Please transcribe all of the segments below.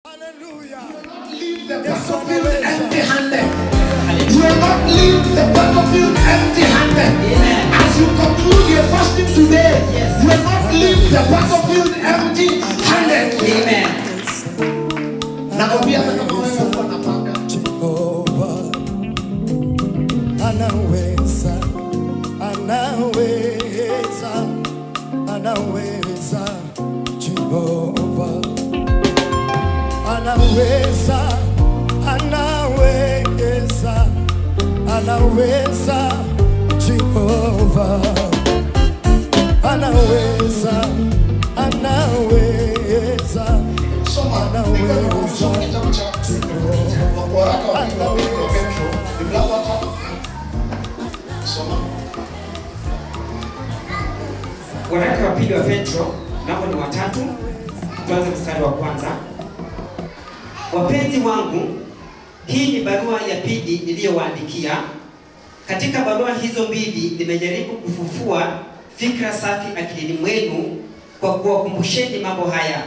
Hallelujah. Leave the battlefield empty-handed. You will not leave the battlefield empty-handed. As you conclude your fasting today, you will not leave the battlefield empty-handed. Amen. Nakwambia hata kama wewe uko na panga, Jehovah anaweza, anaweza, anaweza. Jehovah anaweza, anaweza, anaweza. Jehovah anaweza, anaweza, anaweza. Waraka wa pili wa Petro, mlango ni wa 3, tuanze mstari wa 1. Wapenzi wangu, hii ni barua ya pili niliyowaandikia. Katika barua hizo mbili nimejaribu kufufua fikra safi akilini mwenu kwa kuwakumbusheni mambo haya.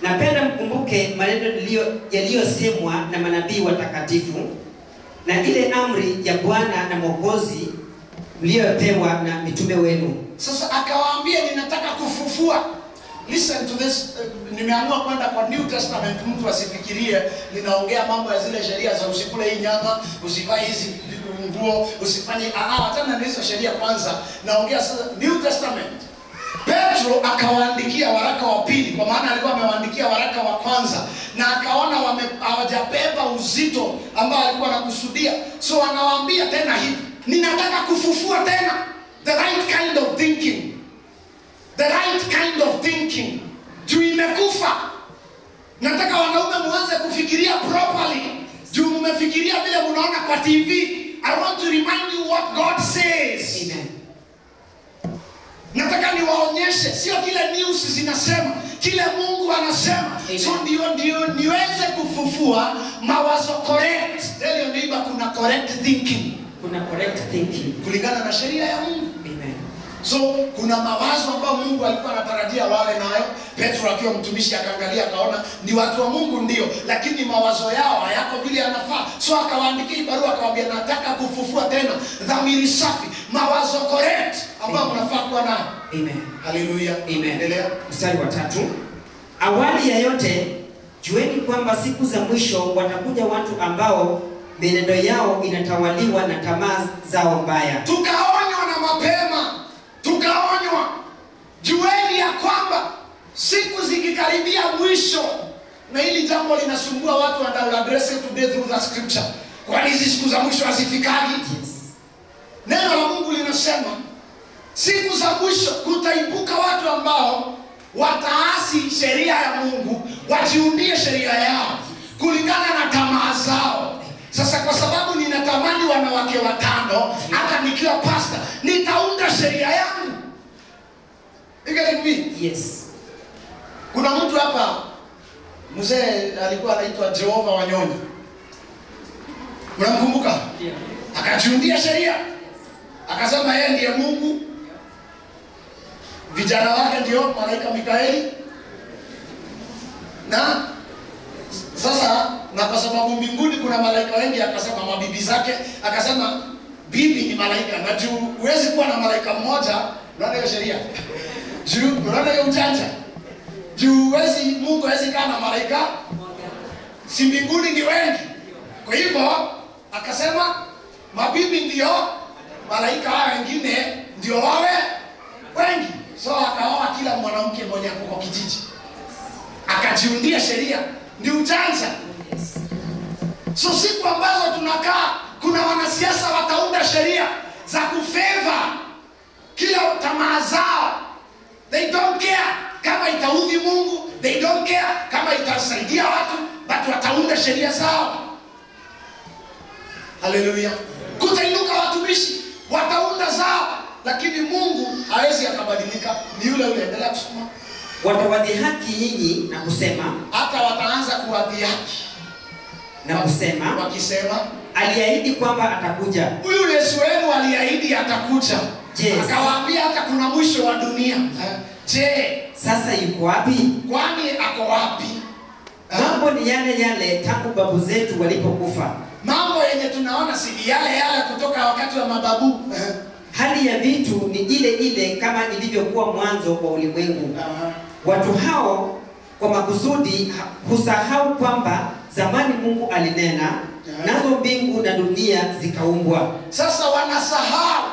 Napenda mkumbuke maneno yaliyosemwa na manabii watakatifu na ile amri ya Bwana na Mwokozi mliyopewa na mitume wenu. sasa akawaambia ninataka kufufua. Listen to this. Nimeamua kwenda kwa New Testament, mtu asifikirie ninaongea mambo ya zile sheria za usikule hii nyama, usivae hizi nguo, usifanye hata na hizo sheria kwanza. Naongea sasa New Testament. Petro akawaandikia waraka wa pili, kwa maana alikuwa amewaandikia waraka wa kwanza na akaona hawajabeba uzito ambao alikuwa anakusudia. So anawaambia tena hivi, ninataka kufufua tena the right kind of thinking. The right kind of thinking. Juu imekufa. Nataka wanaume muanze kufikiria properly. Juu mmefikiria vile mnaona kwa TV. I want to remind you what God says. Amen. Nataka niwaonyeshe sio kile news zinasema, kile Mungu anasema. Amen. So ndio niweze kufufua mawazo correct. Tell your neighbor kuna correct thinking. Kuna correct thinking Kulingana na sheria ya Mungu. Amen. So kuna mawazo ambayo Mungu alikuwa anatarajia wawe nayo. Petro akiwa mtumishi akaangalia akaona ni watu wa Mungu ndio, lakini mawazo yao hayako vile yanafaa. So akawaandikia barua akawaambia nataka kufufua tena dhamiri safi, mawazo correct ambayo mnafaa kuwa nayo. Amen. Hallelujah. Amen. Endelea. Mstari wa 3. Awali ya yote jueni kwamba siku za mwisho watakuja watu ambao mienendo yao inatawaliwa na tamaa zao mbaya. Tukaonywa na mapema. Tukaonywa. Jueni ya kwamba siku zikikaribia mwisho, na hili jambo linasumbua watu, and I will address it today through the scripture. Kwani hizi siku za mwisho hazifikagi? Yes. Neno la Mungu linasema siku za mwisho kutaibuka watu ambao wataasi sheria ya Mungu, wajiundie sheria yao kulingana na tamaa zao. Sasa kwa sababu ninatamani wanawake 5, hata nikiwa pastor nitaunda sheria yangu. Ikaribi. Yes. Kuna mtu hapa mzee alikuwa anaitwa Jehova Wanyonyi. Mnamkumbuka? Yeah. Akajiundia sheria. Akasema yeye ndiye Mungu. Vijana wake ndio malaika Mikaeli. Na sasa na kwa sababu mbinguni kuna malaika wengi, akasema mabibi zake, akasema bibi ni malaika, na juu huwezi kuwa na malaika mmoja. Unaona hiyo sheria? Juu unaona hiyo ujanja? Juu Mungu hawezi kaa na malaika. Si mbinguni ni wengi. Kwa hivyo akasema mabibi ndio malaika, hao wengine ndio wawe wengi. So akaoa kila mwanamke mmoja kwa kijiji. Akajiundia sheria. Ni ujanja. So siku ambazo tunakaa, kuna wanasiasa wataunda sheria za kufavor kila tamaa zao. They don't care kama itaudhi Mungu, they don't care kama itasaidia watu, but wataunda sheria zao. Hallelujah. Kutainuka watumishi wataunda zao, lakini Mungu hawezi akabadilika, ni yule yule. Endelea kusoma. Watawadhihaki nyinyi na kusema, hata wataanza kuwadhihaki na kusema, wakisema aliahidi kwamba atakuja. Huyu Yesu wenu aliahidi atakuja. Yes. Akawaambia hata kuna mwisho wa dunia. Je, sasa yuko wapi? Kwani ako wapi? Mambo ni yale yale tangu babu zetu walipokufa. Mambo yenye tunaona si yale yale kutoka wakati wa mababu. Hali ya vitu ni ile ile kama ilivyokuwa mwanzo wa ulimwengu. Watu hao kwa makusudi husahau kwamba zamani Mungu alinena, nazo mbingu na dunia zikaumbwa. Sasa wanasahau,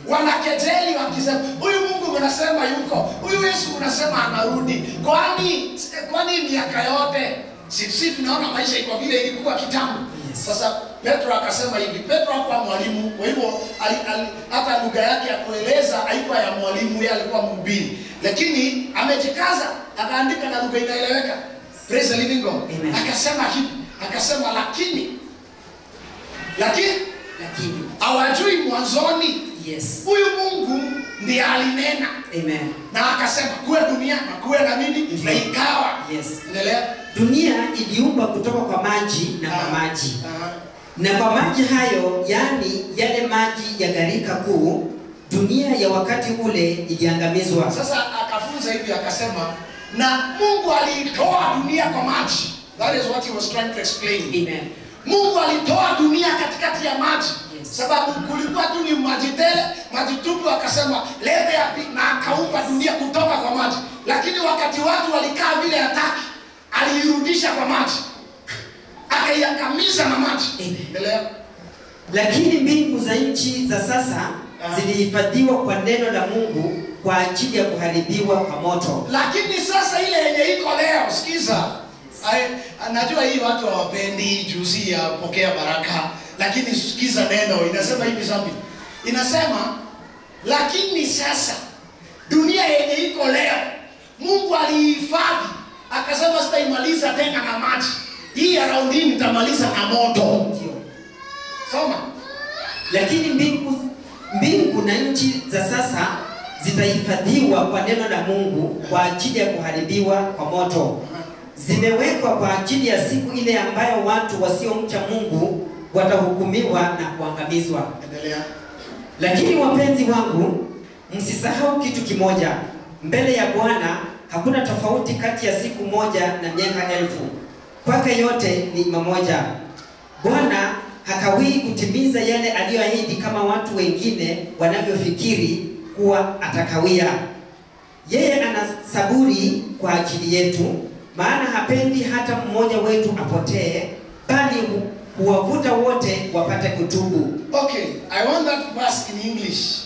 wanakejeli wakisema, huyu Mungu unasema yuko, huyu Yesu unasema anarudi. Kwani miaka yote sisi tunaona maisha iko vile ilikuwa kitambo. Sasa Petro akasema hivi, Petro hakuwa mwalimu, kwa hivyo hata lugha yake ya kueleza haikuwa ya mwalimu, yeye alikuwa mhubiri. Lakini amejikaza, akaandika na lugha inaeleweka. Praise the living God. Amen. Akasema hivi, akasema lakini hawajui mwanzoni. Yes. Huyu Mungu ndiye alinena. Amen. Na akasema kuwe dunia na kuwe na nini? Na ikawa. Yes. Endelea. Dunia iliumbwa kutoka kwa maji na kwa maji. Na kwa maji hayo, yani yale maji ya gharika kuu, dunia ya wakati ule iliangamizwa. Sasa akafunza hivi akasema, na Mungu alitoa dunia kwa maji. That is what he was trying to explain. Amen. Mungu alitoa dunia katikati ya maji. Yes. Sababu kulikuwa tu ni maji tele, maji tupu, akasema lebe ya na akaumba dunia kutoka kwa maji. Lakini wakati watu walikaa vile hataki, alirudisha kwa maji. Akaiangamiza na maji. Endelea. Lakini mbingu za nchi za sasa zilihifadhiwa kwa neno la Mungu kwa ajili ya kuharibiwa kwa moto. Lakini sasa ile yenye iko leo, sikiza. Najua hii watu hawapendi juzi ya pokea baraka, lakini sikiza neno inasema hivi zambi. Inasema lakini sasa dunia yenye iko leo Mungu alihifadhi, akasema sitaimaliza tena na maji. Hii ya raundi nitamaliza na moto. Soma. Lakini mbingu na nchi za sasa zitahifadhiwa kwa neno la Mungu kwa ajili ya kuharibiwa kwa moto. Zimewekwa kwa ajili ya siku ile ambayo watu wasiomcha Mungu watahukumiwa na kuangamizwa. Endelea. Lakini wapenzi wangu, msisahau kitu kimoja. Mbele ya Bwana hakuna tofauti kati ya siku moja na miaka 1000. Kwake yote ni mamoja. Bwana hakawii kutimiza yale aliyoahidi kama watu wengine wanavyofikiri kuwa atakawia. Yeye ana saburi kwa ajili yetu, maana hapendi hata mmoja wetu apotee, bali huwavuta wote wapate kutubu. Okay, I want that verse in English.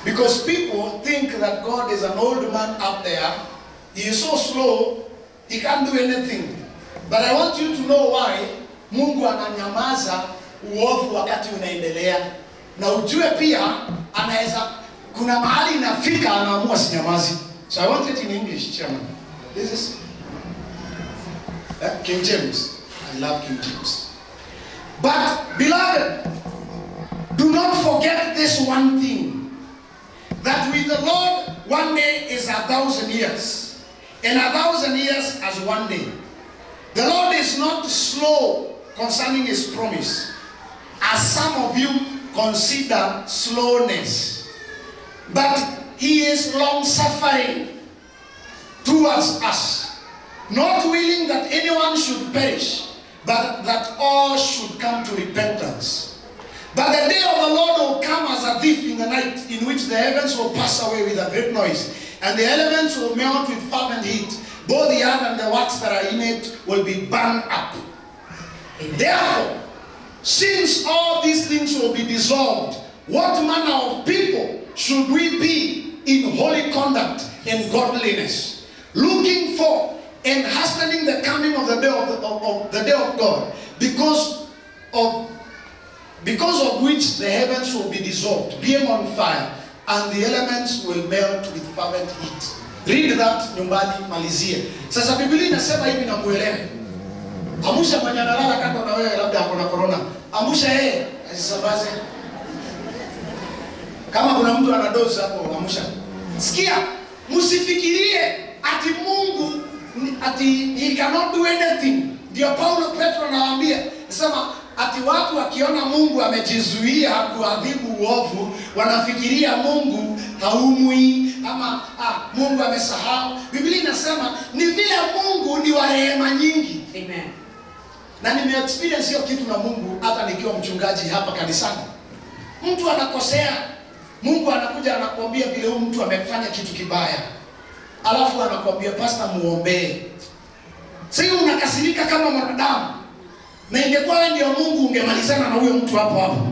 Because people think that God is an old man up there. He is so slow, he can't do anything. But I want you to know why Mungu ananyamaza uovu wakati unaendelea. Na ujue pia anaweza kuna mahali inafika anaamua sinyamazi. So I want it in English, Chairman. This is King James. I love King James. But beloved, do not forget this one thing, that with the Lord 1 day is 1,000 years, and 1,000 years as 1 day. The Lord is not slow concerning his promise, as some of you consider slowness, but he is long-suffering towards us, not willing that anyone should perish, but that all should come to repentance. But the day of the Lord will come as a thief in the night, in which the heavens will pass away with a great noise, and the elements will melt with fervent heat. Both the earth and the works that are in it will be burned up. Therefore, since all these things will be dissolved, what manner of people should we be in holy conduct and godliness, looking for and hastening the coming of the day of God, because of which the heavens will be dissolved, being on fire, and the elements will melt with fervent heat. Read that nyumbani, malizie. Sasa Biblia inasema hivi na muelewe. Amusha mwenye analala kando na wewe labda ako na corona. Amusha yeye asisambaze. Kama kuna mtu ana dozi hapo amusha. Sikia, msifikirie ati Mungu ati he cannot do anything. Ndio Paulo Petro anawaambia, sema ati watu wakiona Mungu amejizuia kuadhibu uovu, wanafikiria Mungu haumwi ama Mungu amesahau. Biblia inasema ni vile Mungu ni wa rehema nyingi. Amen. Na nimeexperience hiyo kitu na Mungu hata nikiwa mchungaji hapa kanisani. Mtu anakosea, Mungu anakuja anakuambia vile huyu mtu amefanya kitu kibaya. Alafu anakuambia pastor muombee. Sasa unakasirika kama mwanadamu. Na ingekuwa wewe ndio Mungu ungemalizana na huyo mtu hapo hapo.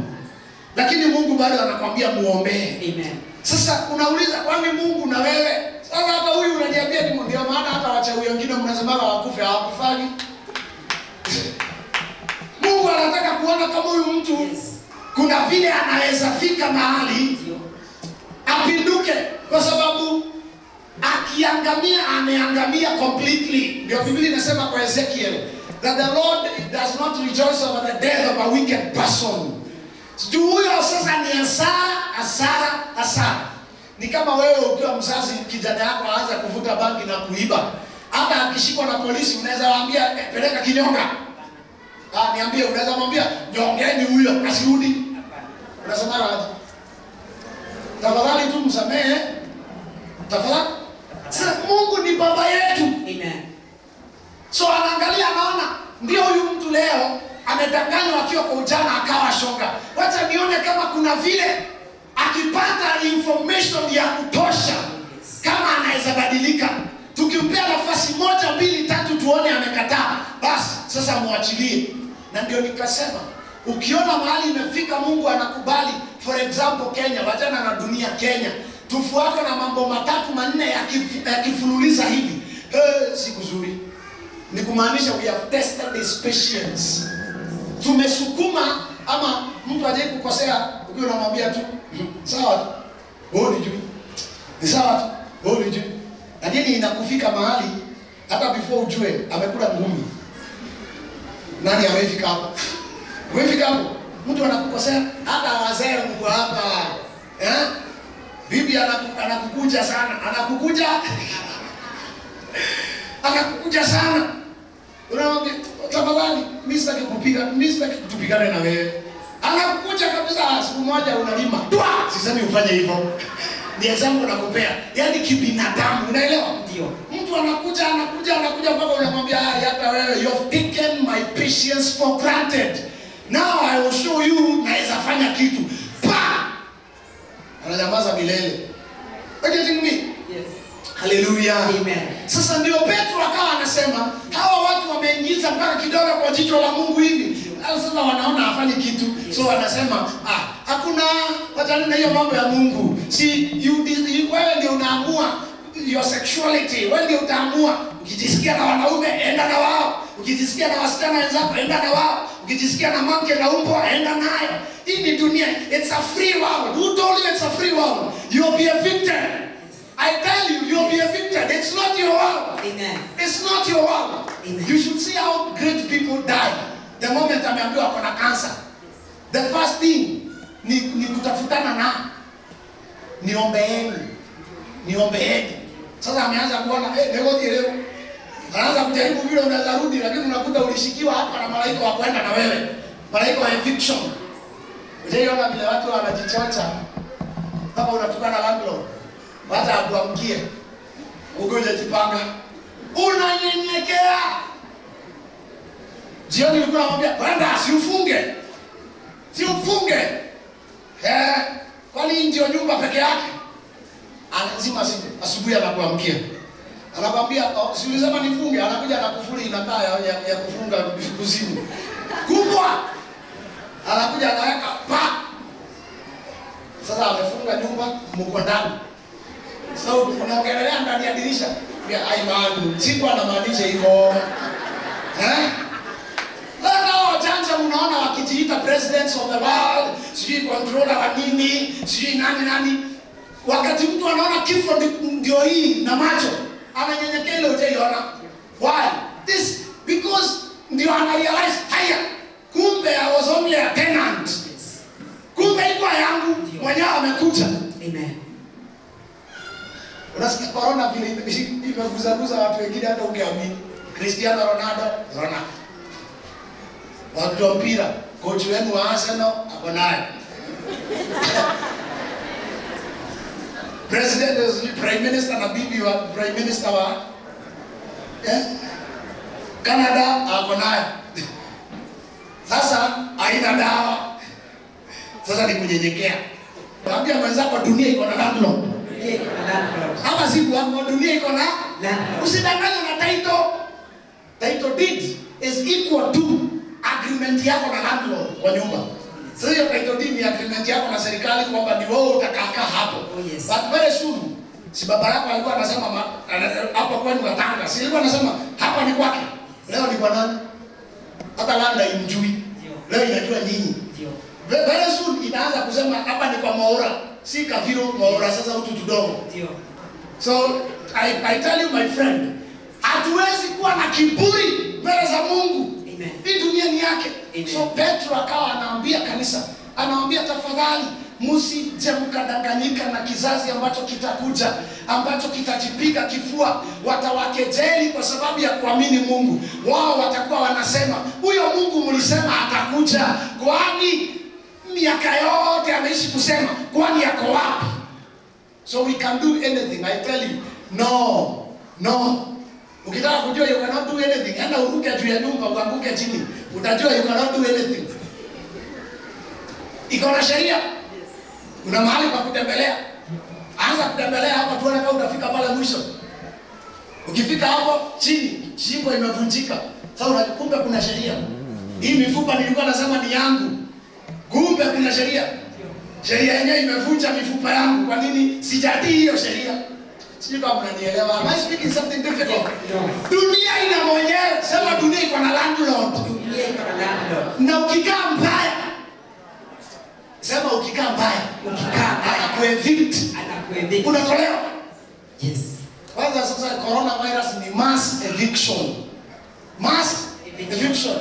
Lakini Mungu bado anakuambia muombee. Amen. Sasa unauliza kwani Mungu na wewe? Sasa hata huyu unaniambia ni ndio maana hata wachawi wengine mnasema wakufe hawakufali. Mungu anataka kuona kama huyu mtu kuna vile anaweza fika mahali apinduke, kwa sababu akiangamia ameangamia completely. Ndio Biblia inasema kwa Ezekiel that the Lord does not rejoice over the death of a wicked person. Huyo sasa ni hasara. Ni kama wewe ukiwa mzazi, kijana yako aanza kuvuta bangi na kuiba. Hata akishikwa na polisi unaweza waambia peleka kinyonga. Niambie, unaweza mwambia nyongeni huyo asirudi. Unasema aje? Tafadhali tu msamehe. Tafadhali. Sasa Mungu ni baba yetu. Amen. So anaangalia anaona ndio huyu mtu leo amedanganywa akiwa kwa ujana akawa shoga. Wacha nione kama kuna vile akipata information ya kutosha kama anaweza badilika. Tukimpea nafasi 1, 2, 3 tuone amekataa, basi sasa muachilie. Na ndio nikasema ukiona mahali imefika Mungu anakubali, for example Kenya, wajana na dunia Kenya, tufuatwe na mambo 3, 4 yakifululiza hivi. Siku nzuri. Ni kumaanisha we have tested his patience. Tumesukuma ama mtu aje kukosea ukiwa unamwambia tu sawa tu. Wewe ni juu. Ni sawa tu. Wewe ni juu. Lakini inakufika mahali hata before ujue amekula ngumi. Nani amefika hapo? Umefika hapo? Mtu anakukosea hata wazee mko hapa. Bibi anakukuja sana. Anakukuja sana. Unamwambia tafadhali mimi sitaki kupiga, mimi sitaki kutupigana na wewe. Anakukuja kabisa, siku moja unalima. Sisemi ufanye hivyo. Ni example nakupea. Yaani kibinadamu, unaelewa? Ndio. Mtu anakuja mpaka unamwambia hata wewe you have taken my patience for granted. Now I will show you naweza fanya kitu. Ananyamaza milele. Are you getting me? Yes. Hallelujah. Amen. Sasa ndio Petro akawa anasema hawa watu wameingiza mpaka kidogo kwa jicho la Mungu hivi. Sasa wanaona hafanyi kitu. Yes. So wanasema hakuna wachana na hiyo mambo ya Mungu. Wewe ndio unaamua your sexuality. Wewe ndio utaamua. Ukijisikia na wanaume enda na wao. Ukijisikia na wasichana wenzako enda na wao. Ukijisikia na mke na umbwa enda nayo. Hii ni dunia. It's a free world. Who told you it's a free world? You'll be evicted. I tell you, you'll be evicted. It's not your world. Amen. It's not your world. Amen. You should see how great people die. The moment ameambiwa kuna cancer. The first thing ni kutafutana na niombeeni. Sasa ameanza kuona leo. Anaanza kujaribu vile unaweza rudi, lakini unakuta ulishikiwa hapa na malaika wa kwenda na wewe. Malaika wa eviction. Unaiona vile watu wanajichocha. Hapa unatukana landlord. Wacha akuamkie. Ugonja jipanga. Unanyenyekea. Jioni nilikuwa namwambia, "Brenda, usiufunge." Usiufunge. Kwani ndio nyumba peke yake? Anazima simu. Asubuhi anakuamkia. Anakwambia, "Si ulisema nifunge?" Anakuja na kufuli inakaa ya kufunga kuzimu. Kubwa. Anakuja anaweka Sasa amefunga nyumba mko ndani. So unaongelea ndani ya dirisha. Ya imani. Sikuwa anamaanisha hivyo. Leo wajanja unaona wakijiita presidents of the world, sijui controller wa nini, sijui nani. Wakati mtu anaona kifo ndio hii na macho, ananyenyekea ile utaiona. Why? This because ndio ana realize haya. Kumbe I was only a tenant. Kumbe ilikuwa yangu mwenyewe amekuja. Amen. Unasikia corona vile imeguza watu wengine hata ungeamini. Cristiano Ronaldo. Watu wa mpira Coach wenu wa Arsenal ako naye. President is Prime Minister na bibi wa Prime Minister wa Canada ako naye. Sasa haina dawa. Sasa ni kunyenyekea. Waambia mwenzako dunia iko na landlord. Hapa siku hapo dunia iko na landlord. Usidanganye na title. Title deed is equal to agreement yako na landlord kwa nyumba. Sasa hiyo title deed ni agreement yako na serikali kwamba ni wewe utakaa hapo. But very soon, si baba yako alikuwa anasema hapo kwenu Katanga. Si alikuwa anasema hapa ni kwake. Leo ni kwa nani? Hata landa imjui. Leo inajua nyinyi. Very soon inaanza kusema hapa ni kwa Maura. Si Kaviro Maura sasa utu tudogo. So I tell you my friend, hatuwezi kuwa na kiburi mbele za Mungu. Amen. Hii dunia ni yake. Amen. So Petro akawa anaambia kanisa, anawaambia tafadhali msije mkadanganyika na kizazi ambacho kitakuja, ambacho kitajipiga kifua, watawakejeli kwa sababu ya kuamini Mungu. Wao watakuwa wanasema, huyo Mungu mlisema atakuja, kwani miaka yote ameishi kusema, kwani yako wapi? So we can do anything. I tell you, no. Ukitaka kujua you cannot do anything, enda uruke juu ya nyumba uanguke chini, utajua you cannot do anything. Iko na sheria. Kuna mahali pa kutembelea. Anza kutembelea hapa tuone kama utafika pale mwisho. Ukifika hapo chini, shingo imevunjika. Sasa unakumbe kuna sheria. Hii mifupa nilikuwa nasema ni yangu. Kumbe kuna sheria. Sheria yenyewe imevunja mifupa yangu. Kwa nini sijatii hiyo sheria? Sijui kama mnanielewa. Am I speaking something difficult? Dunia ina mwenyewe. Sema dunia iko na landlord. Dunia iko na landlord. Na ukikaa mbaya. Sema ukikaa mbaya. Anakuevict. Unatolewa. Yes. Kwanza sasa coronavirus ni mass eviction. Mass eviction.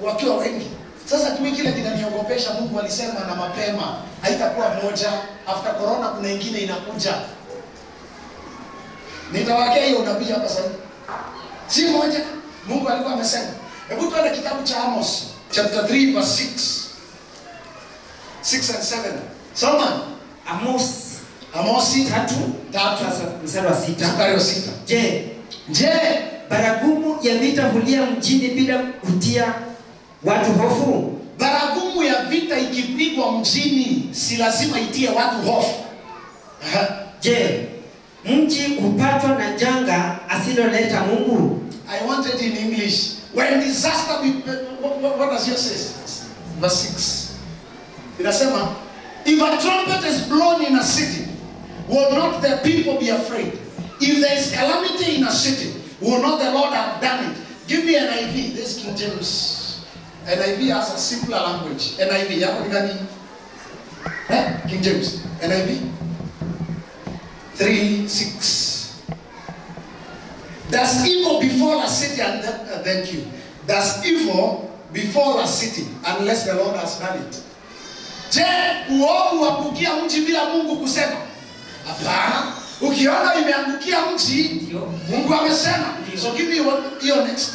Wakiwa wengi. Sasa kimi kile kinaniogopesha, Mungu alisema na mapema haitakuwa moja, after corona kuna nyingine inakuja. Nitawakea hiyo unabii hapa sasa. Si moja, Mungu alikuwa amesema. Hebu tuende kitabu cha Amos chapter 3 verse 6 and 7. Soma. Amos 3 mstari wa 6. Je, baragumu ya vita hulia mjini bila kutia watu hofu? Baragumu ya vita ikipigwa mjini si lazima itie watu hofu. Je, mji hupatwa na janga asiloleta Mungu? I want it in English. When disaster what does yours say? Verse 6. Inasema, if a trumpet is blown in a city, will not the people be afraid? If there is calamity in a city, will not the Lord have done it? Give me an NIV. This King James. NIV has a simpler language. NIV, yako ni gani? King James. NIV 3:6. Does evil befall a city and thank you. Does evil befall a city unless the Lord has done it? Je, uovu wakukia mji bila Mungu kusema? Hapana. Ukiona imeangukia mji, Mungu amesema. So give me your next.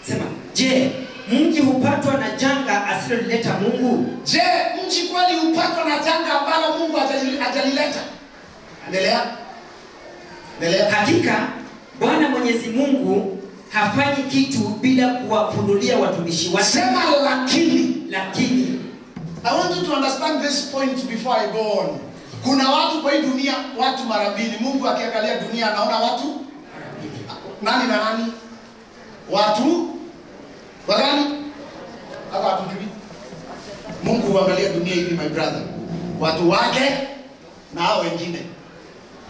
Sema, je, mji hupatwa na janga asiloleta Mungu? Je, mji kweli hupatwa na janga ambalo Mungu hajalileta? Endelea. Hakika Bwana Mwenyezi Mungu hafanyi kitu bila kuwafunulia watumishi wake. Sema lakini. I want you to understand this point before I go on. Kuna watu kwa hii dunia, watu mara mbili. Mungu akiangalia dunia anaona watu nani na nani? Watu wagani? Hapa hatujui. Mungu huangalia dunia hivi, my brother. Watu wake na hao wengine.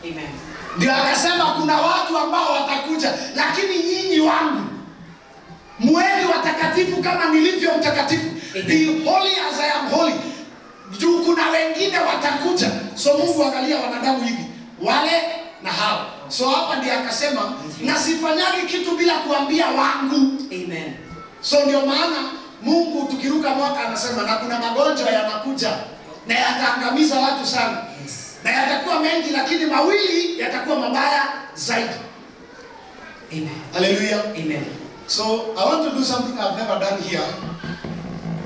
Amen. Ndio akasema kuna watu ambao watakuja, lakini nyinyi wangu muweni watakatifu kama nilivyo mtakatifu. Be holy as I am holy. Juu kuna wengine watakuja. So Mungu angalia wanadamu hivi, wale na hao. So hapa ndiye akasema nasifanyagi kitu bila kuambia wangu. Amen. So ndio maana Mungu tukiruka mwaka anasema na kuna magonjwa yanakuja na yataangamiza watu sana. Na yatakuwa mengi lakini mawili yatakuwa mabaya zaidi. Amen. Hallelujah. Amen. So I want to do something I've never done here.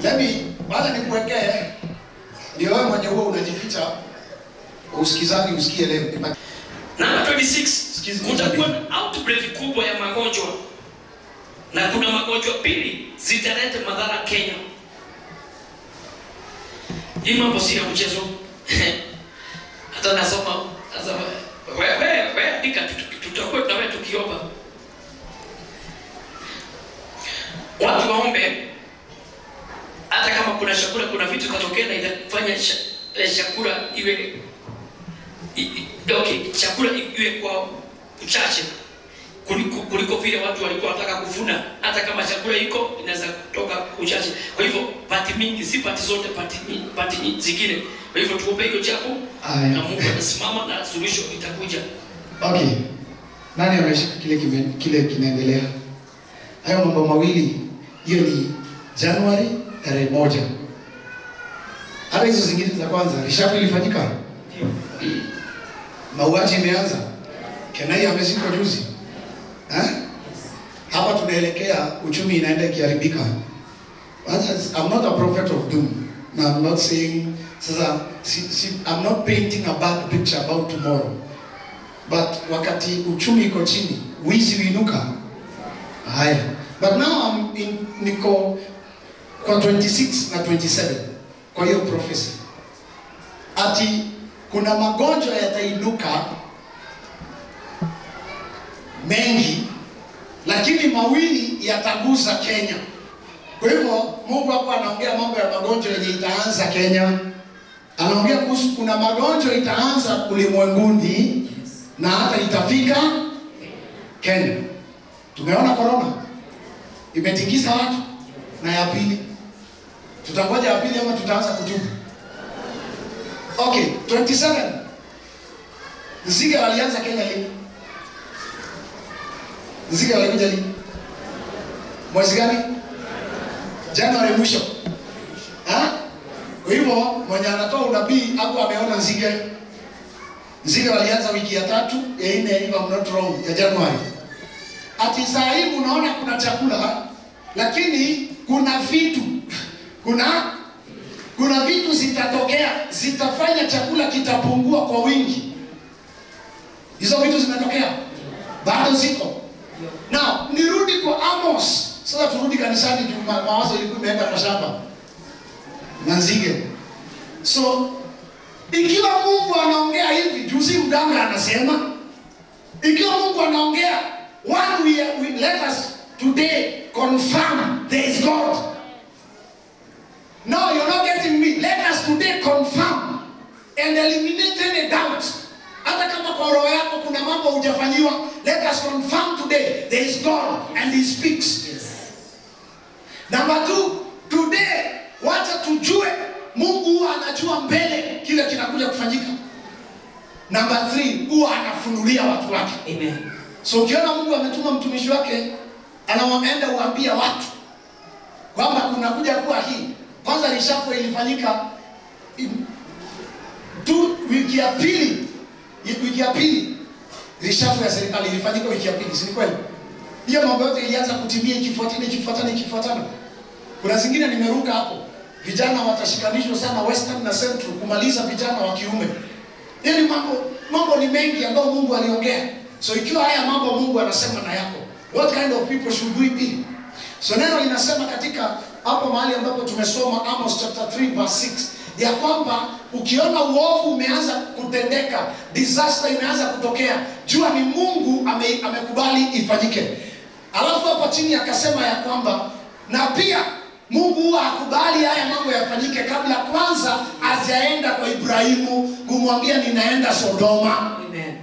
Baada nikuwekee ndio wewe mwenye huo unajificha usikizani usikie leo. Namba 26, kutakuwa na outbreak kubwa ya magonjwa. Na kuna magonjwa pili zitaleta madhara Kenya. Hii mambo si ya mchezo. Hata nasoma wewe andika tutakuwa na wewe tukiomba. Watu waombe hata kama kuna chakula, kuna vitu katokea na itafanya chakula iwe chakula iwe kwa uchache kuliko vile watu walikuwa wanataka kuvuna. Hata kama chakula iko inaweza kutoka uchache. Kwa hivyo pati mingi, si pati zote, pati zingine. Kwa hivyo tuombe hiyo jambo na Mungu atasimama na suluhisho itakuja. Okay. Nani ameshika kile kinaendelea? Hayo mambo mawili, hiyo ni Januari tarehe 1. Hata hizo zingine za kwanza rishafu ilifanyika. Ndio. Mauaji imeanza. Kenai amezikwa juzi. Hapa tunaelekea uchumi inaenda ikiharibika. I'm not a prophet of doom. No, I'm not saying I'm not painting a bad picture about tomorrow. But wakati uchumi iko chini, wizi uinuka. Haya. But now niko kwa 26 na 27 kwa hiyo prophecy. Ati kuna magonjwa yatainuka mengi, lakini mawili yatagusa Kenya. Kwa hivyo Mungu hapo anaongea mambo ya magonjwa yenye itaanza Kenya. Anaongea kuhusu kuna magonjwa itaanza ulimwenguni na hata itafika Kenya. Tumeona corona imetikisa watu, na ya pili tutangoja ya pili ama tutaanza kutubu? Okay, 27 Nzige walianza Kenya lini? Nzige walikuja lini? Mwezi gani? Januari mwisho. Kwa hivyo mwenye anatoa unabii hapo ameona nzige. Nzige walianza wiki ya 3 ya 4, if I'm not wrong, ya Januari. Ati saa hii unaona kuna chakula, lakini kuna vitu kuna vitu zitatokea, zitafanya chakula kitapungua kwa wingi. Hizo vitu zimetokea, bado ziko. Now nirudi kwa Amos. Sasa turudi kanisani, mawazo ilikuwa imeenda kwa shamba na nzige. So ikiwa Mungu anaongea hivi, juzi mganga anasema, ikiwa Mungu anaongea, we let us today confirm there is God. No, you're not getting me. Let us today confirm and eliminate any doubt. Hata kama kwa roho yako kuna mambo hujafanyiwa, let us confirm today there is God and He speaks. Yes. Number 2, today wacha tujue Mungu huwa anajua mbele kile kinakuja kufanyika. Number 3, huwa anafunulia watu wake. Amen. So ukiona Mungu ametuma mtumishi wake anawaenda kuambia watu kwamba kunakuja kuwa hii. Kwanza rishafu ilifanyika wiki ya pili rishafu ya serikali ilifanyika wiki ya pili, si kweli? Hiyo mambo yote ilianza kutimia ikifuatana. Kuna zingine nimeruka hapo. Vijana watashikanishwa sana Western na Central kumaliza vijana wa kiume. Yaani mambo ni mengi ambayo Mungu aliongea. So ikiwa haya mambo Mungu anasema na yako, what kind of people should we be? So neno linasema katika hapo mahali ambapo tumesoma Amos chapter 3 verse 6 ya kwamba ukiona uovu umeanza kutendeka, disaster imeanza kutokea, jua ni Mungu amekubali ifanyike. Alafu hapo chini akasema ya kwamba na pia Mungu huwa akubali haya mambo yafanyike kabla kwanza hajaenda kwa Ibrahimu kumwambia ninaenda Sodoma. Amen.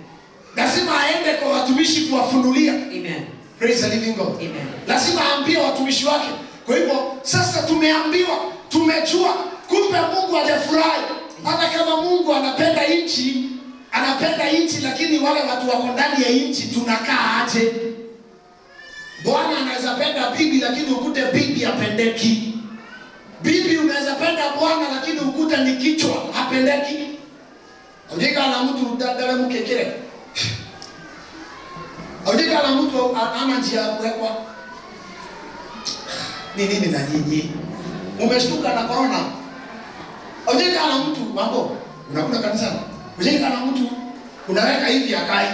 Lazima aende kwa watumishi kuwafunulia. Amen. Praise the living God. Amen. Lazima aambie watumishi wake. Kwa hivyo sasa tumeambiwa, tumejua, kumbe Mungu hajafurahi. Hata kama Mungu anapenda nchi lakini wale watu wako ndani ya nchi tunakaa aje? Bwana anaweza penda bibi lakini ukute bibi hapendeki. Bibi unaweza penda bwana lakini ukute ni kichwa hapendeki. Ujika na mtu dada mkekere. Ujika na mtu ana njia kuwekwa. Ni nini na nyinyi? Umeshtuka na corona. Ujeka na mtu mambo. Unakuta kanisani. Ujeka na mtu unaweka hivi akai.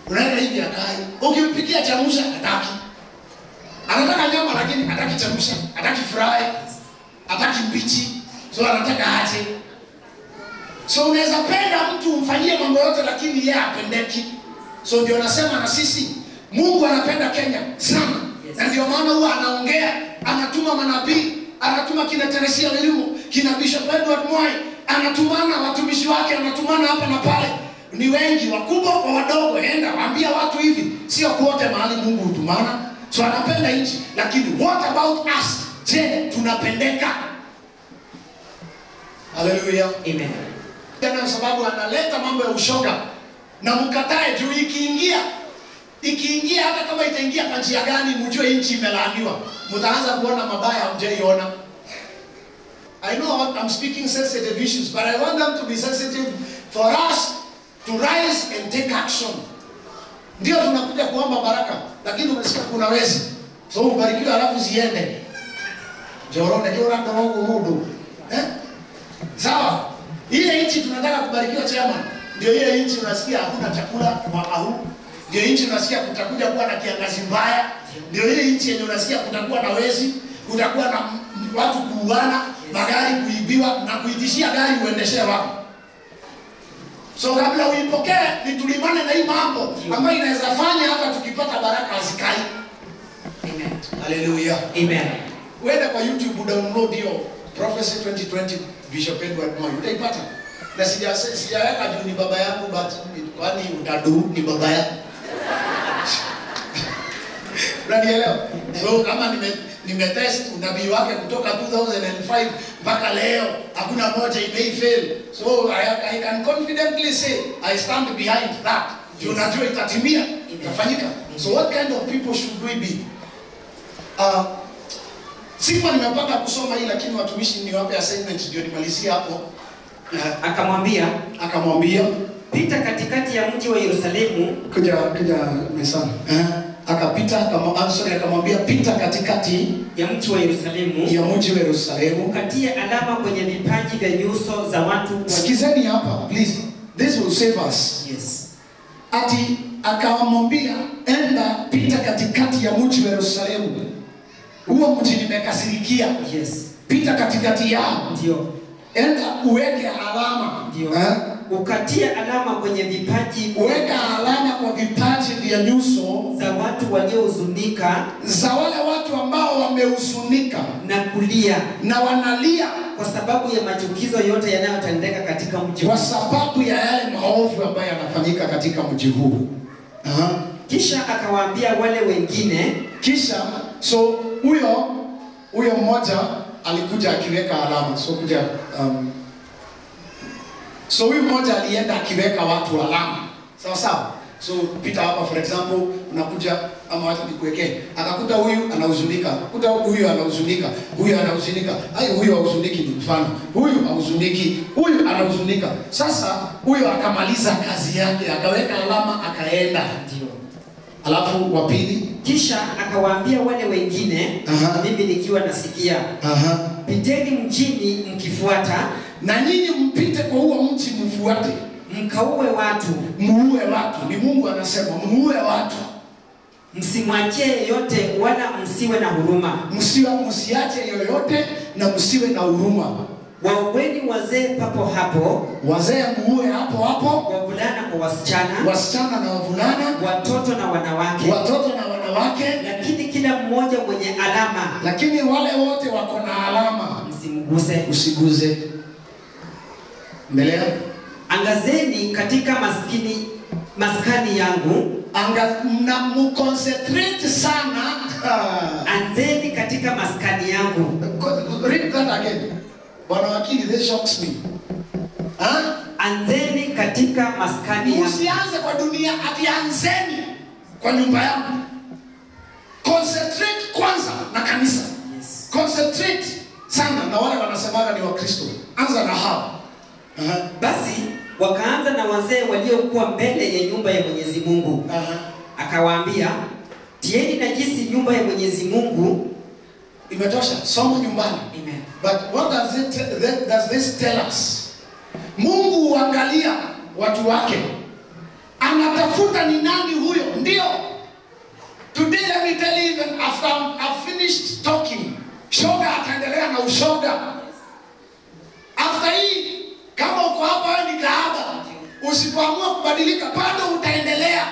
Unaweka hivi akai. Ukimpikia chamusha hataki. Anataka nyama lakini hataki chamusha, hataki fry, hataki mbichi. So anataka aje. So unaweza penda mtu umfanyie mambo yote lakini yeye hapendeki. So ndio nasema na sisi Mungu anapenda Kenya sana. Yes. Na ndio maana huwa anaongea, anatuma manabii, anatuma kina Teresia Lelimo, kina Bishop Edward Moi, anatumana watumishi wake, anatumana hapa na pale. Ni wengi wakubwa kwa wadogo, enda waambia watu hivi, sio kuote mahali Mungu hutumana. So anapenda nchi, lakini what about us? Je, tunapendeka? Hallelujah. Amen. Kwa sababu analeta mambo ya ushoga na mkatae juu ikiingia hata kama itaingia kwa njia gani mjue nchi imelaaniwa. Mtaanza kuona mabaya mjaiona. I know I'm speaking sensitive issues, but I want them to be sensitive for us to rise and take action. Ndio tunakuja kuomba baraka, lakini umesikia kuna wezi. So ubarikiwe alafu ziende. Jorone jora ndogo mudu. Sawa? Ile nchi tunataka kubarikiwa chairman. Ndio ile nchi unasikia hakuna chakula mwaka huu. Ndio nchi unasikia kutakuja kuwa na kiangazi mbaya. Ndio ile nchi yenye unasikia kutakuwa na wezi, kutakuwa na watu kuuana, magari kuibiwa na kuitishia gari uendeshe wapi. So kabla uipokee ni tulimane na hii mambo ambayo inaweza fanya hata tukipata baraka azikai. Amen. Hallelujah. Amen. Wenda kwa YouTube download hiyo Prophecy 2020 Bishop Edward Moi utaipata. Na sijaweka juu ni baba yangu but kwani utadu ni baba yangu. Unanielewa? So kama nimetest unabii wake kutoka 2005 mpaka leo hakuna moja imefail. So I can confidently say I stand behind that. Ndio najua itatimia, itafanyika. So what kind of people should we be? Siku nimepata kusoma hii lakini watumishi niwape assignment ndio nimalizie hapo. Akamwambia pita katikati ya mji wa Yerusalemu. Kuja mesana. Akapita akamwambia pita katikati ya mji wa Yerusalemu. Ukatie alama kwenye vipaji vya nyuso za watu. Sikizeni hapa please. This will save us. Yes. Ati akamwambia enda pita katikati ya mji wa Yerusalemu. Huo mji nimekasirikia. Yes. Pita katikati yao. Ndio. Enda uweke alama. Ndio. Ukatie alama kwenye vipaji. Weka alama kwa vipaji vya nyuso za watu waliohuzunika, za wale watu ambao wamehuzunika na kulia na wanalia kwa sababu ya machukizo yote yanayotendeka katika mji huu. Kwa sababu ya yale maovu ambayo yanafanyika katika mji huu. Kisha akawaambia wale wengine, so huyo mmoja alikuja akiweka alama. So huyu mmoja alienda akiweka watu alama. Sawa. So Peter hapa for example unakuja ama watu nikuwekee. Akakuta huyu anahuzunika. Akakuta huyu anahuzunika. Huyu anahuzunika. Huyu hahuzuniki ni mfano. Huyu hahuzuniki. Huyu anahuzunika. Sasa huyu akamaliza kazi yake, akaweka alama akaenda. Ndio. Alafu wa pili kisha akawaambia wale wengine, mimi nikiwa nasikia, piteni mjini mkifuata, na nyinyi mpite kwa huo mji mfuate, mkaue watu. Muue watu. Ni Mungu anasema muue watu. Msimwachie yoyote wala msiwe na huruma. Msiache yoyote na msiwe na huruma. Waueni wazee papo hapo. Wazee muue hapo hapo. Wavulana kwa wasichana. Wasichana na wavulana. Watoto na wanawake. Lakini kila mmoja mwenye alama. Lakini wale wote wako na alama. Msimguse. Usiguze. Mbele. Angazeni katika maskani yangu. Na mconcentrate sana. Anzeni katika maskani yangu. Read that again. Bwana wakili, this shocks me. Anzeni katika maskani yangu. Usianze kwa dunia, ati anzeni kwa nyumba yangu. Concentrate kwanza na kanisa. Yes. Concentrate sana na wale wanasemaga ni Wakristo. Anza na hao. Basi wakaanza na wazee waliokuwa mbele ya nyumba ya Mwenyezi Mungu. Akawaambia, tieni najisi nyumba ya Mwenyezi Mungu Imetosha, soma nyumbani. Amen. But what does this tell us? Mungu huangalia watu wake, anatafuta ni nani huyo. Ndio, today let me tell you, even after I've finished talking, shoga ataendelea na ushoga. After hii, kama uko hapa wewe ni kahaba, usipoamua kubadilika bado utaendelea.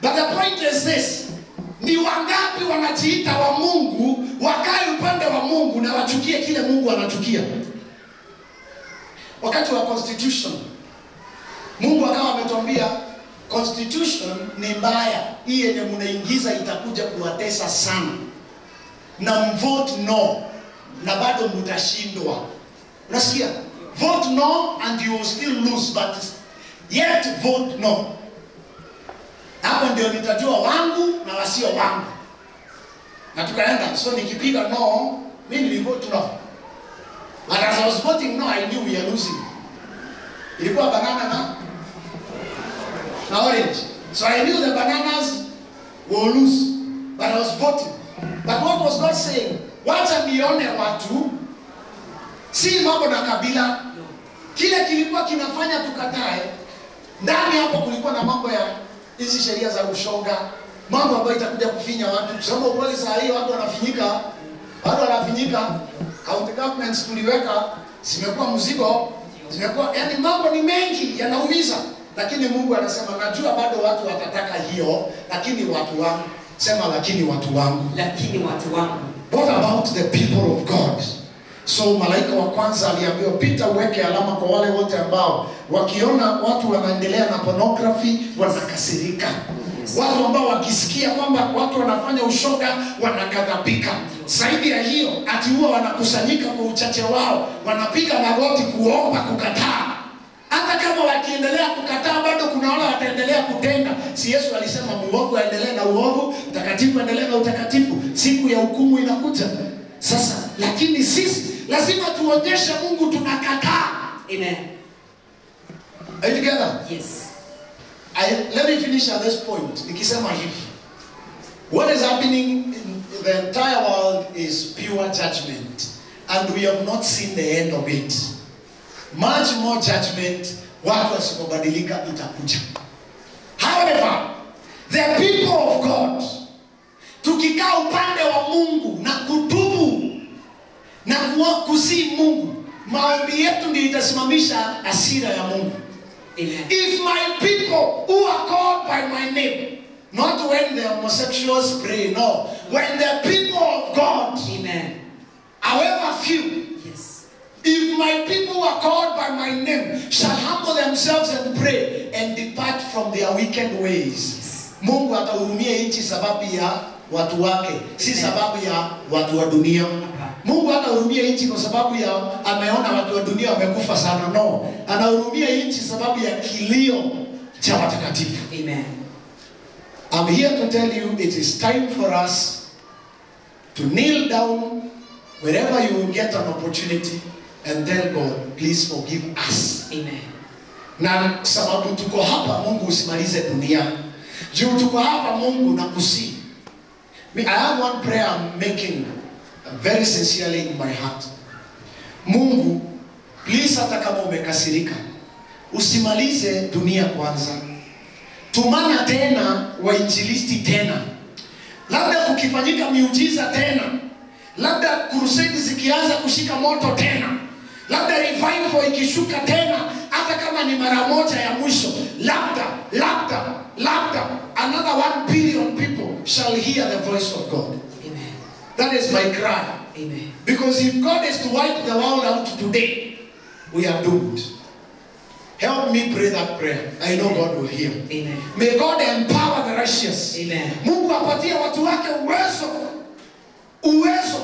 But the point is this: ni wangapi wanajiita wa Mungu, wakae upande wa Mungu na wachukie kile Mungu anachukia? Wakati wa constitution, Mungu akawa ametuambia constitution ni mbaya, hii yenye mnaingiza itakuja kuwatesa sana, na mvote no, na bado mtashindwa. Unasikia? Vote no and you will still lose, but yet vote no. Hapo ndio nitajua wangu na wasio wangu. Na tukaenda, so nikipiga no, mimi nilivote no. But as I was voting no, I knew we are losing. Ilikuwa banana na orange. So I knew the bananas will lose, but I was voting. But what was God saying? Wacha nione watu, si mambo na kabila. Kile kilikuwa kinafanya tukatae, ndani hapo kulikuwa na mambo ya hizi sheria za ushoga, mambo ambayo itakuja kufinya watu. Kwa sababu kweli saa hii watu wanafinyika. County governments tuliweka zimekuwa mzigo, zimekuwa, yani mambo ni mengi yanaumiza. Lakini Mungu anasema najua bado watu watataka hiyo, lakini watu wangu. Sema lakini watu wangu. Lakini watu wangu. What about the people of God? So malaika wa kwanza aliambiwa pita uweke alama kwa wale wote ambao wakiona watu wanaendelea na pornography wanakasirika. Watu ambao wakisikia kwamba watu wanafanya ushoga wanakadhabika. Zaidi ya hiyo, ati huwa wanakusanyika kwa uchache wao, wanapiga magoti kuomba kukataa. Hata kama wakiendelea kukataa bado kuna wale wataendelea kutenda. Si Yesu alisema muovu aendelee na uovu, mtakatifu aendelee na utakatifu. Siku ya hukumu inakuja. Sasa lakini sisi lazima tuonyeshe Mungu tunakataa. Amen. Are you together? Yes. Let me finish at this point. Nikisema hivi, what is happening in the entire world is pure judgment, and we have not seen the end of it. Much more judgment. Watu wasipobadilika itakuja. However, the people of God, tukikaa upande wa Mungu na kutubu na kusii Mungu, maombi yetu ndio itasimamisha hasira ya Mungu. Amen. If my people who are called by my name, not when the homosexuals pray, no, when the people of God, Amen, however few, yes, if my people who are called by my name shall humble themselves and pray and depart from their wicked ways, Mungu atahurumia nchi sababu ya watu wake, si sababu ya watu wa dunia. Mungu hatahurumia nchi kwa sababu ya ameona watu wa dunia wamekufa sana, no. Anahurumia nchi sababu ya kilio cha watakatifu. Amen. I'm here to tell you it is time for us to kneel down wherever you will get an opportunity and tell God, please forgive us. Amen. Na sababu tuko hapa Mungu usimalize dunia. Juu tuko hapa Mungu na kusi. I have one prayer I'm making very sincerely in my heart. Mungu, please hata kama umekasirika, usimalize dunia kwanza. Tumana tena wainjilisti tena. Labda kukifanyika miujiza tena. Labda crusade zikianza kushika moto tena. Labda revival ikishuka tena, hata kama ni mara moja ya mwisho. Labda another 1 billion people shall hear the voice of God. Amen. That is my cry. Amen. Because if God is to wipe the world out today, we are doomed. Help me pray that prayer. I know God will hear. Amen. May God empower the righteous. Amen. Mungu apatie watu wake uwezo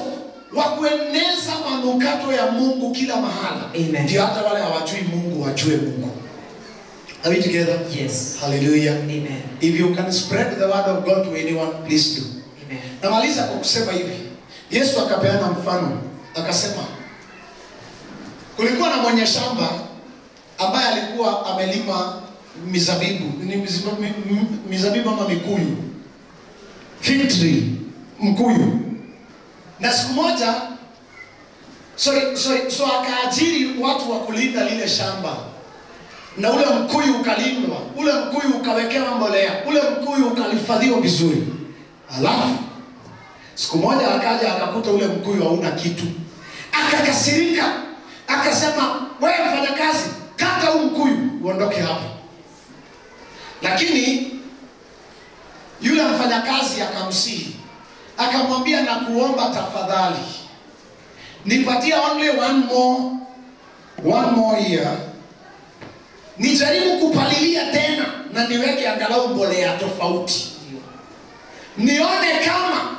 wa kueneza manukato ya Mungu kila mahali. Amen. Ndio hata wale hawajui Mungu wajue Mungu. Are we together? Yes. Hallelujah. Amen. If you can spread the word of God to anyone, please do. Amen. Namaliza kwa kusema hivi. Yesu akapeana mfano, akasema kulikuwa na mwenye shamba ambaye alikuwa amelima mizabibu, ni mizabibu ama mikuyu. Fig tree, mkuyu. Na siku moja so akaajiri watu wa kulinda lile shamba. Na ule mkuyu ukalindwa, ule mkuyu ukawekewa mbolea, ule mkuyu ukalifadhiwa vizuri. Alafu siku moja akaja akakuta ule mkuyu hauna kitu. Akakasirika, akasema, wewe mfanya kazi, kata huu mkuyu uondoke hapa. Lakini yule mfanyakazi akamsihi, akamwambia, na kuomba tafadhali, nipatie only one more year, nijaribu kupalilia tena na niweke angalau mbolea tofauti, nione kama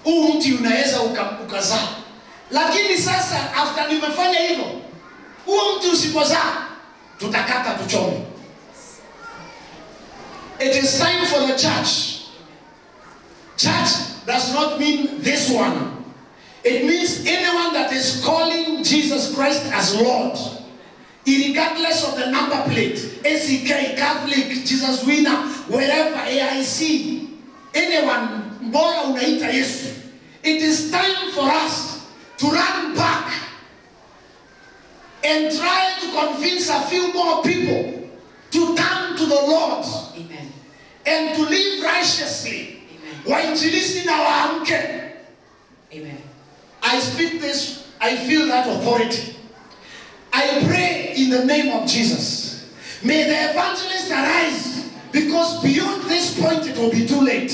huu mti unaweza ukazaa. Lakini sasa after nimefanya hivyo, huu mti usipozaa, tutakata tuchome. It is time for the church. Church does not mean this one. It means anyone that is calling Jesus Christ as Lord, regardless of the number plate, ACK, Catholic, Jesus Winner, wherever, AIC, anyone, bora unaita Yesu. It is time for us to run back and try to convince a few more people to turn to the Lord. Amen. And to live righteously. Wainjilisti na waamke. Amen. I speak this, I feel that authority. I pray in the name of Jesus. May the evangelists arise, because beyond this point it will be too late.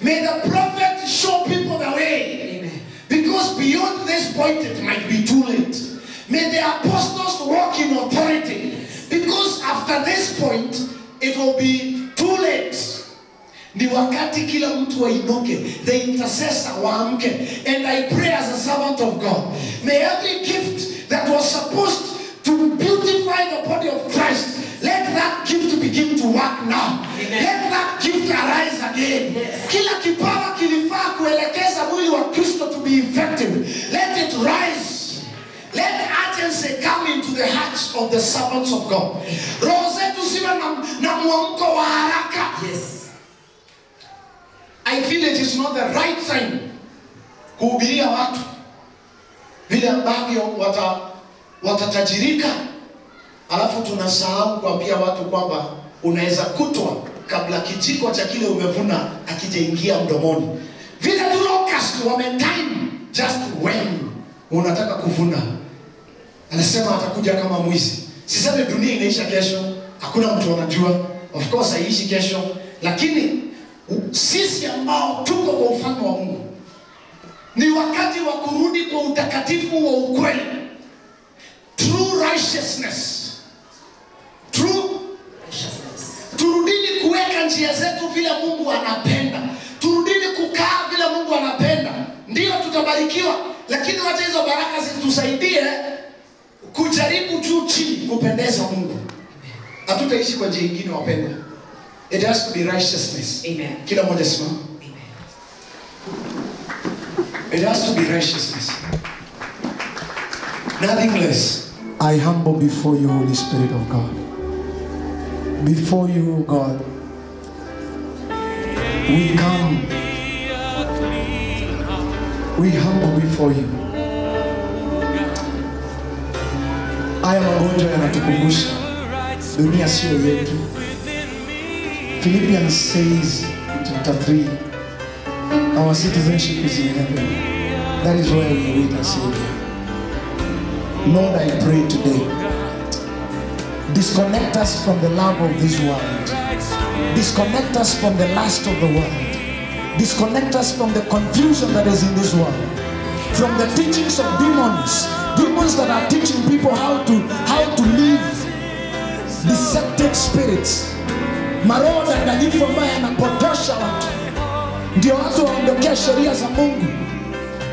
May the prophet show people the way. Amen. Because beyond this point it might be too late. May the apostles walk in authority, because after this point it will be too late. Ni wakati kila mtu wainuke, the intercessor waamke. And I pray as a servant of God, may every gift that was supposed to beautify the body of Christ, let that gift begin to work now. Amen. Let that gift arise again. Yes. Kila kipawa kilifaa kuelekeza mwili wa Kristo to be effective, let it rise. Let urgency come into the hearts of the servants of God. Roho zetu ziwe na mwamko wa haraka. Yes. I feel it is not the right time kuhubiria watu vile ambavyo watatajirika, alafu tunasahau kuambia watu kwamba unaweza kutwa kabla kijiko cha kile umevuna akijaingia mdomoni. Vile tu locust wametime just when unataka kuvuna. Anasema atakuja kama mwizi. Sisemi dunia inaisha kesho, hakuna mtu anajua. Of course haiishi kesho, lakini sisi ambao tuko kwa ufalme wa Mungu, ni wakati wa kurudi kwa utakatifu wa ukweli. True righteousness. Turudini kuweka njia zetu vile Mungu anapenda. Turudini kukaa vile Mungu anapenda. Ndio tutabarikiwa, lakini wacha hizo baraka zitusaidie kujaribu juu chini kupendeza Mungu. Hatutaishi kwa njia nyingine wapendwa. It has to be righteousness. Amen. Kila mmoja simama. Amen. It has to be righteousness. Nothing less. I humble before you, Holy Spirit of God. Before you, God, we come. We humble before you. Haya magonjwa yanatukumbusha dunia sio yetu. Philippians says in chapter 3, our citizenship is in heaven. That is where we await our Savior. Lord, I pray today, disconnect us from the love of this world. Disconnect us from the lust of the world. Disconnect us from the confusion that is in this world. From the teachings of demons. Demons that are teaching people how to live. Deceptive spirits. Maroho danganyifu ambaye anapotosha watu. Ndio watu waondokea sheria za Mungu.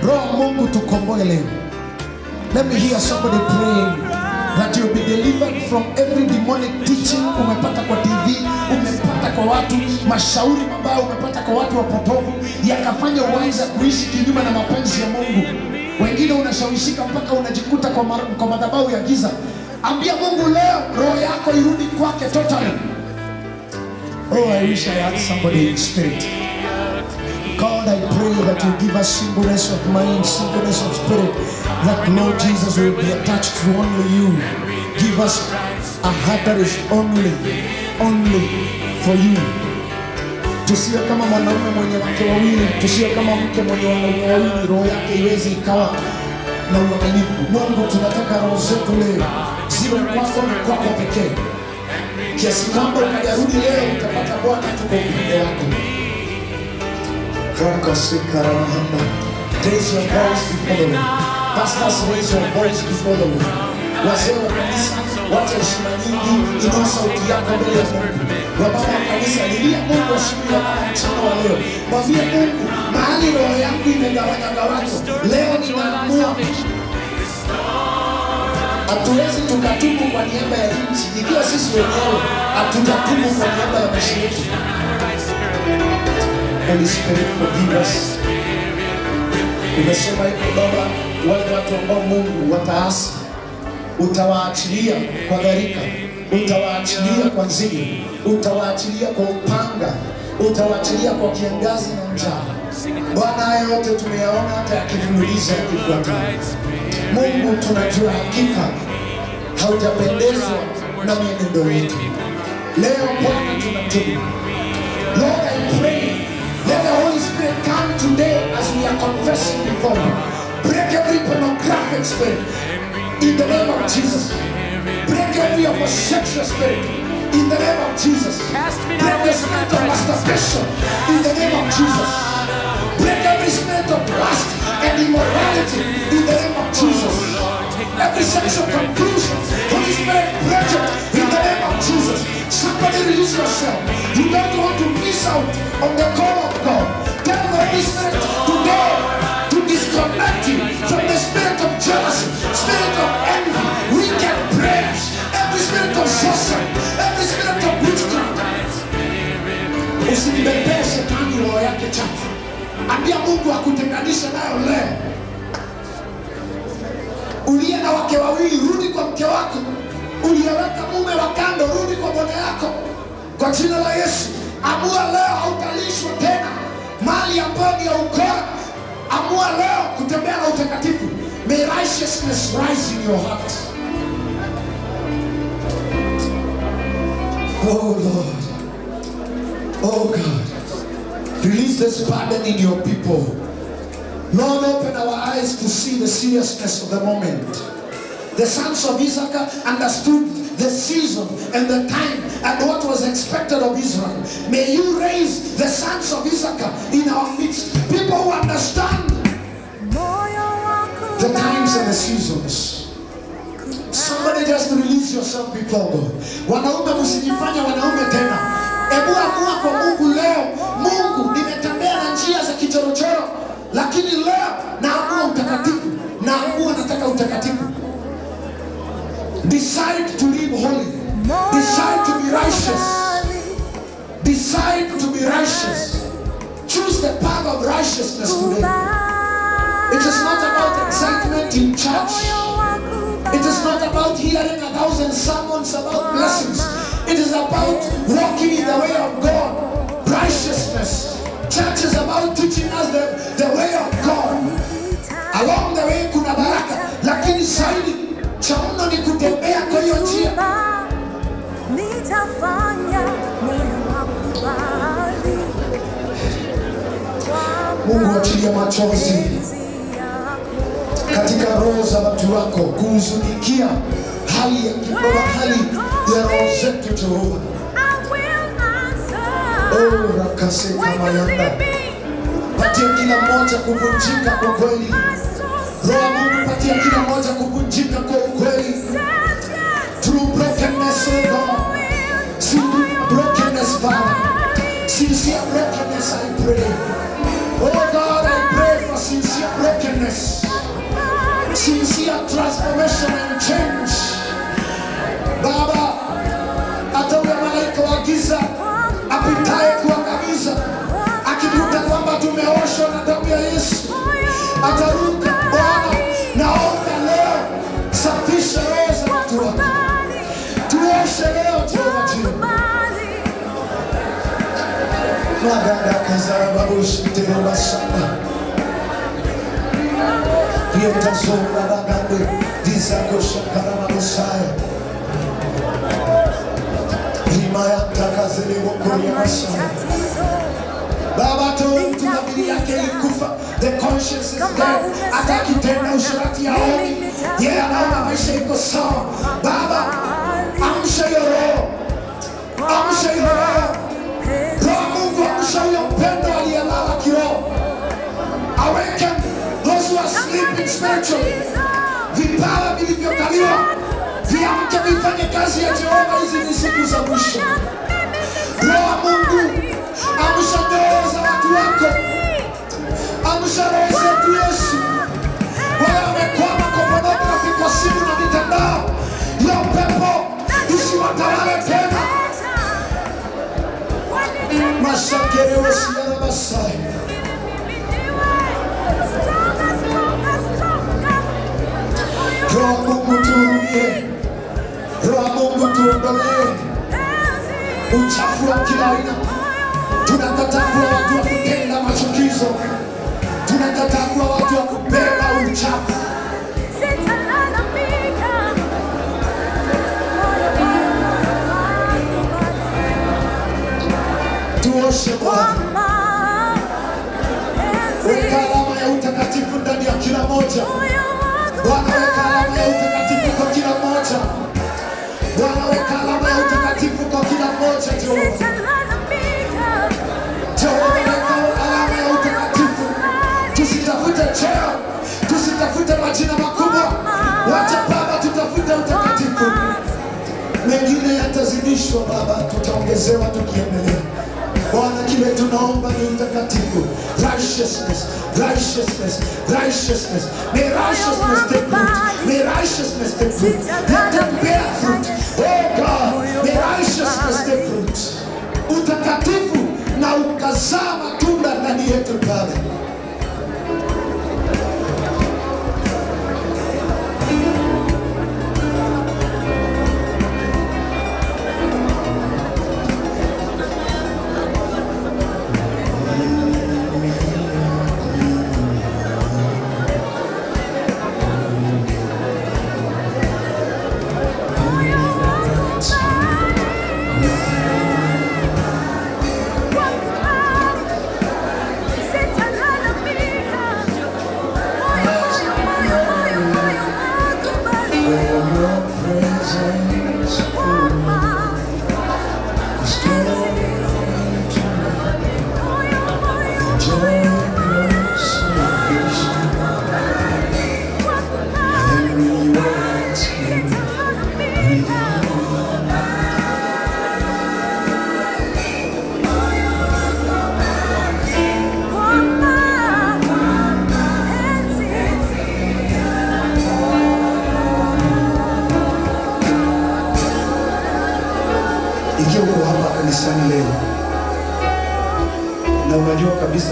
Roho Mungu tukomboe leo. Let me hear somebody praying that you'll be delivered from every demonic teaching. Umepata kwa TV, umepata kwa watu, mashauri mabaya umepata kwa watu wapotovu, yakafanya uanze kuishi kinyume na mapenzi ya Mungu. Wengine unashawishika mpaka unajikuta kwa madhabahu ya giza. Ambia Mungu leo roho yako irudi kwake totally. Oh, I wish I had somebody in spirit. God, I pray that that you give us singleness of mind, singleness of spirit, that Lord Jesus will be attached to only you. Give us a heart that is only for you. Tusiwe kama mwanaume mwenye wake wawili, tusiwe kama mke mwenye wanaume wawili, roho yake iwezi ikawa na uaminifu. Mungu, tunataka roho zetu leo ziwe kwako na kwako pekee, kiasi kwamba ukijarudi leo utapata Bwana tuko upande wako. Raise your voice before the Lord. Pastors, raise your voice before the Lord. Wazee wa kanisa, wacha heshima nyingi, inua sauti yako mbele ya Mungu. Wababa wa kanisa, lilia Mungu asubuhi na mchana wa leo. Mwambie Mungu, mahali roho yangu imegawanywa, leo ninaamua. Hatuwezi tukatubu kwa niaba ya nchi ikiwa sisi wenyewe hatujatubu kwa niaba ya maisha yetu. Holy Spirit, forgive us. Umesema hivyo Baba, wale watu ambao Mungu wataasi, utawaachilia kwa gharika, utawaachilia kwa nzige, utawaachilia kwa upanga, utawaachilia kwa kiangazi na njaa. Bwana, haya yote tumeyaona hata yakifululiza yakifuatana. Mungu, tunajua hakika haujapendezwa na mienendo yetu. Leo Bwana tunatubu. Lord, I pray, let the Holy Spirit come today as we are confessing before you. Break every pornographic spirit in the name of Jesus. Break every homosexual spirit in the name of Jesus. Break the spirit of masturbation in the name of Jesus. Break every spirit of lust and immorality in the name of Jesus. Every sexual conclusion, Holy Spirit, break it in the name of Jesus. Somebody release yourself. You don't want to miss out on the call of God. Tell the Holy Spirit today to disconnect you from the spirit of jealousy, spirit of envy, wicked prayers, every spirit of sorcery, every spirit of witchcraft. Usinibebee shetani roho yake chafu. Ambia Mungu akutenganisha nayo leo. Uliye na wake wawili, rudi kwa mke wako. Uliyeweka mume wa kando, rudi kwa bwana yako. Kwa jina la Yesu, amua leo hautalishwa tena mali ambayo ni ya ukora. Amua leo kutembea na utakatifu. May righteousness rise in your heart. Oh Lord, oh God, release this pardon in your people. Lord, open our eyes to see the seriousness of the moment. The sons of Issachar understood the season and the time and what was expected of Israel. May you raise the sons of Issachar in our midst. People who understand the times and the seasons. Somebody just release yourself before God. Wanaume msijifanye wanaume tena. Ebu amua kwa Mungu leo. Mungu, nimetembea na njia za kichorochoro, lakini leo naamua utakatifu. Naamua nataka utakatifu. Decide to live holy. Decide to be righteous. Decide to be righteous. Choose the path of righteousness today. It is not about excitement in church. It is not about hearing 1,000 sermons about blessings. It is about walking in the way of God. Righteousness. Church is about teaching us the way of God. Along the way kuna baraka, lakini zaidi cha mno ni kutembea kwa hiyo njia. Mungu, achilia machozi katika roho za watu wako, kuhuzunikia hali ya kiroho, hali ya roho zetu Jehova. Oh, rakaseka mayanda. Patia kila mmoja kuvunjika kwa kweli. Roho Mungu, patia kila mmoja kuvunjika kwa ukweli. Through brokenness, oh God. Through brokenness, Father. Sincere brokenness, I pray. Oh God, I pray for sincere brokenness. Sincere transformation and change. Baba, hata ule malaika wa giza apitaye kuangamiza, akikuta kwamba tumeoshwa na damu ya Yesu, ataruka. Bwana, naomba leo safisha roho za watu wako. Tuoshe leo Jehova Jireh. Magada kazara babushi tebeba sana. Yetazonga bagande dizako shakara Messiah. Himaya takazele wokoni Messiah. Baba told to nabili yake ilikufa. The conscience is dead. Ataki tena ushirati ya honi. Yeah, naona maisha iko sawa. Baba, amsha hiyo roho. Amsha hiyo roho. Roho Mungu amsha huyo mpendo aliyelala kiroho. Awaken those who are sleeping spiritually. Vipawa vilivyokaliwa viamke vifanye kazi ya Jehova. Hizi ni siku za mwisho. Roho Mungu amsha nyoyo za watu wako. Amsha roho zetu Yesu. Wale wamekwama kwa pornography, kwa simu na mitandao ya upepo isiwatawale tena. Mashakere wasiara Masai. Roho Mungu tuhurumie. Roho Mungu tuondolee uchafu wa kila aina. Tunakataa kuwa watu wa kutenda machukizo. Tunakataa kuwa watu wa kubeba uchafu. Tuoshe Bwana. Weka alama ya utakatifu ndani ya kila moja. Bwana, weka alama ya utakatifu kwa kila moja. Bwana, weka alama ya utakatifu kwa kila moja. Jehova, weka alama ya utakatifu. Tusitafute cheo, tusitafute majina makubwa. Wacha Baba tutafute utakatifu. Mengine yatazidishwa Baba, tutaongezewa tukiendelea. Bwana, kile tunaomba ni utakatifu. Righteousness, righteousness, righteousness. May righteousness take root. May righteousness take root. Let them bear fruit. Oh God, may righteousness take root. Utakatifu na ukazaa matunda ndani yetu Baba.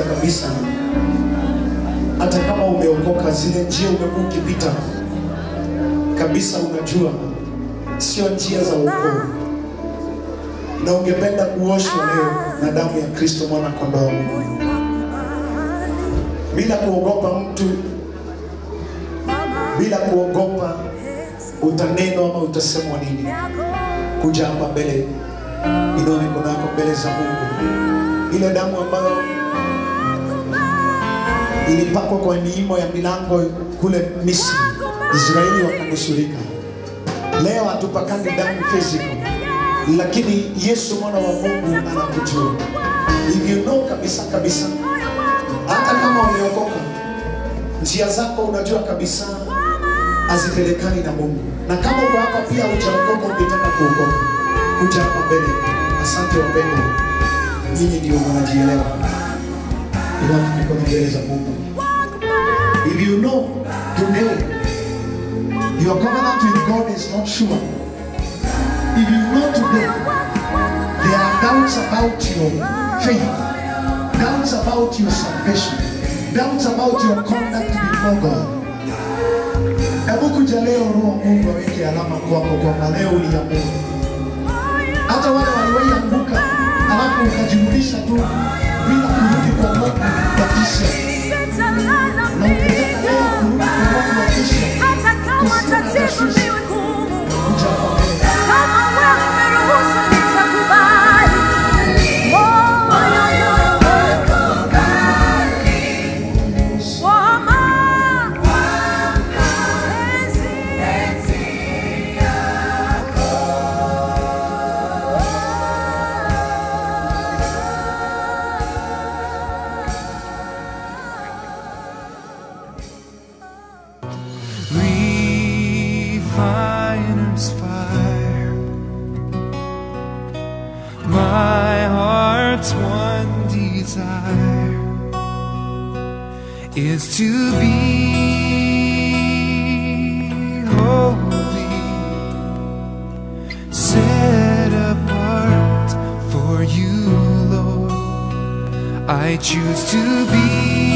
Kabisa hata kama umeokoka, zile njia umekuwa ukipita kabisa, unajua sio njia za wokovu, na ungependa kuoshwa leo na damu ya Kristo mwana kondoo, bila kuogopa mtu, bila kuogopa utaneno ama utasemwa nini. Kuja hapa mbele, inua mikono yako mbele za Mungu. Ile damu ambayo ilipakwa kwa miimo ya milango kule Misri, Israeli wakanusurika. Leo hatupakani damu physical, lakini Yesu mwana wa Mungu anakujua. If you know kabisa kabisa, hata kama umeokoka, njia zako unajua kabisa hazipelekani na Mungu. Na kama uko hapa pia hujaokoka, ungetaka kuokoka, kuja hapa mbele. Asante wapendwa, nyinyi ndio mnajielewa. Inua mikono mbele za Mungu. If you know today your covenant with God is not sure, if you know today there are doubts about your faith, doubts about your salvation, doubts about your conduct before God, hebu kuja leo, Roho Mungu aweke alama kwako kwamba leo uliamua. Hata wale walioanguka alafu ukajirudisha tu bila kurudi kwa Mungu kubatisha, na ukitaka leo kurudi kwa hata kama tatizo liwe gumu, kama wewe umeruhusu nitakubali. Moyo wangu kubali, kwa mapenzi yako. Refiner's fire, my heart's one desire is to be holy, set apart for you, Lord. I choose to be